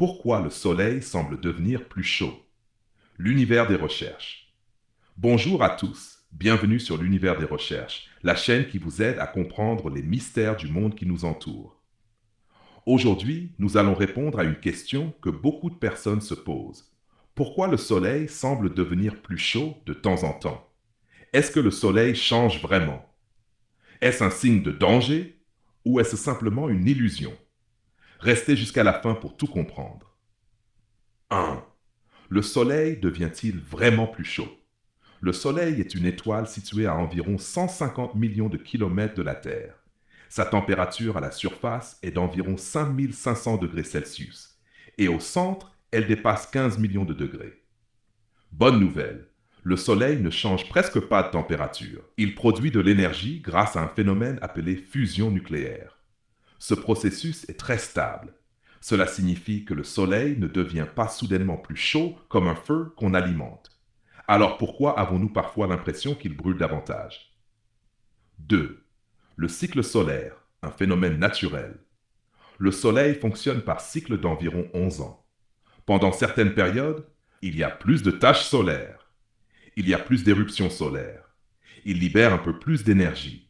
Pourquoi le Soleil semble devenir plus chaud? L'univers des recherches. Bonjour à tous, bienvenue sur l'univers des recherches, la chaîne qui vous aide à comprendre les mystères du monde qui nous entoure. Aujourd'hui, nous allons répondre à une question que beaucoup de personnes se posent. Pourquoi le Soleil semble devenir plus chaud de temps en temps? Est-ce que le Soleil change vraiment? Est-ce un signe de danger ou est-ce simplement une illusion? Restez jusqu'à la fin pour tout comprendre. 1. Le Soleil devient-il vraiment plus chaud? Le Soleil est une étoile située à environ 150 millions de kilomètres de la Terre. Sa température à la surface est d'environ 5500 degrés Celsius et au centre, elle dépasse 15 millions de degrés. Bonne nouvelle, le Soleil ne change presque pas de température. Il produit de l'énergie grâce à un phénomène appelé fusion nucléaire. Ce processus est très stable. Cela signifie que le Soleil ne devient pas soudainement plus chaud comme un feu qu'on alimente. Alors pourquoi avons-nous parfois l'impression qu'il brûle davantage? 2. Le cycle solaire, un phénomène naturel. Le Soleil fonctionne par cycle d'environ 11 ans. Pendant certaines périodes, il y a plus de taches solaires. Il y a plus d'éruptions solaires. Il libère un peu plus d'énergie.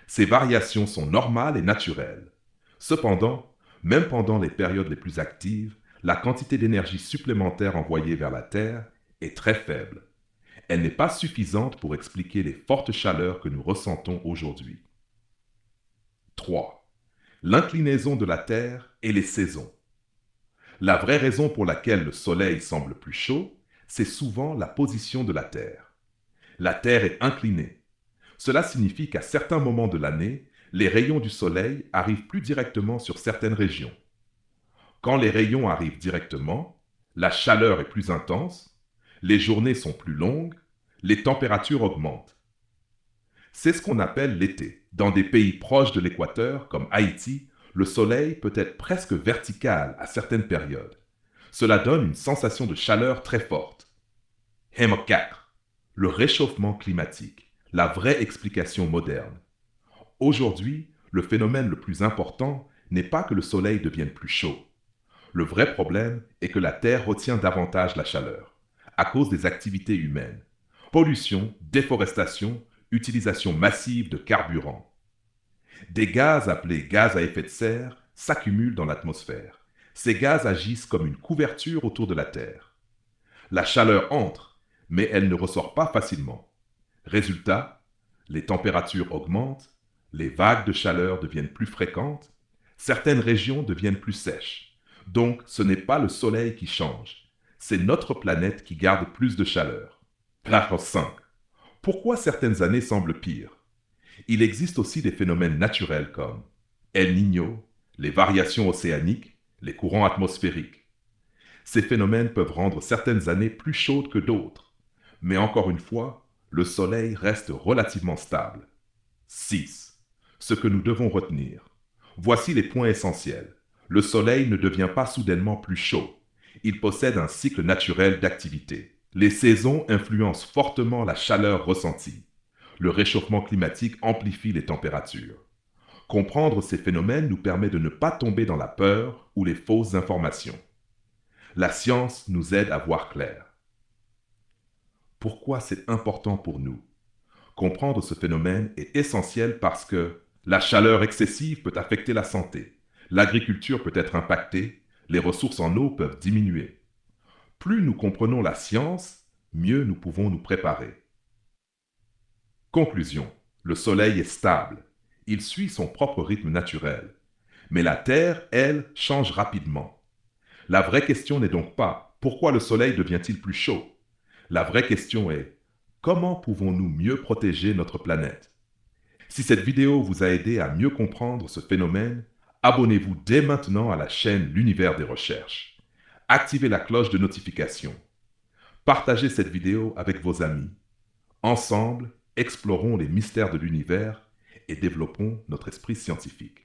Ces variations sont normales et naturelles. Cependant, même pendant les périodes les plus actives, la quantité d'énergie supplémentaire envoyée vers la Terre est très faible. Elle n'est pas suffisante pour expliquer les fortes chaleurs que nous ressentons aujourd'hui. 3. L'inclinaison de la Terre et les saisons. La vraie raison pour laquelle le Soleil semble plus chaud, c'est souvent la position de la Terre. La Terre est inclinée. Cela signifie qu'à certains moments de l'année, les rayons du Soleil arrivent plus directement sur certaines régions. Quand les rayons arrivent directement, la chaleur est plus intense, les journées sont plus longues, les températures augmentent. C'est ce qu'on appelle l'été. Dans des pays proches de l'équateur, comme Haïti, le soleil peut être presque vertical à certaines périodes. Cela donne une sensation de chaleur très forte. 4. Le réchauffement climatique, la vraie explication moderne. Aujourd'hui, le phénomène le plus important n'est pas que le soleil devienne plus chaud. Le vrai problème est que la Terre retient davantage la chaleur, à cause des activités humaines. Pollution, déforestation, utilisation massive de carburants. Des gaz appelés gaz à effet de serre s'accumulent dans l'atmosphère. Ces gaz agissent comme une couverture autour de la Terre. La chaleur entre, mais elle ne ressort pas facilement. Résultat, les températures augmentent, les vagues de chaleur deviennent plus fréquentes, certaines régions deviennent plus sèches. Donc, ce n'est pas le Soleil qui change, c'est notre planète qui garde plus de chaleur. Paragraphe 5. Pourquoi certaines années semblent pires? Il existe aussi des phénomènes naturels comme El Niño, les variations océaniques, les courants atmosphériques. Ces phénomènes peuvent rendre certaines années plus chaudes que d'autres, mais encore une fois, le Soleil reste relativement stable. 6. Ce que nous devons retenir. Voici les points essentiels. Le Soleil ne devient pas soudainement plus chaud. Il possède un cycle naturel d'activité. Les saisons influencent fortement la chaleur ressentie. Le réchauffement climatique amplifie les températures. Comprendre ces phénomènes nous permet de ne pas tomber dans la peur ou les fausses informations. La science nous aide à voir clair. Pourquoi c'est important pour nous? Comprendre ce phénomène est essentiel parce que la chaleur excessive peut affecter la santé, l'agriculture peut être impactée, les ressources en eau peuvent diminuer. Plus nous comprenons la science, mieux nous pouvons nous préparer. Conclusion. Le Soleil est stable. Il suit son propre rythme naturel. Mais la Terre, elle, change rapidement. La vraie question n'est donc pas pourquoi le Soleil devient-il plus chaud? La vraie question est comment pouvons-nous mieux protéger notre planète? Si cette vidéo vous a aidé à mieux comprendre ce phénomène, abonnez-vous dès maintenant à la chaîne L'Univers des Recherches. Activez la cloche de notification. Partagez cette vidéo avec vos amis. Ensemble, explorons les mystères de l'univers et développons notre esprit scientifique.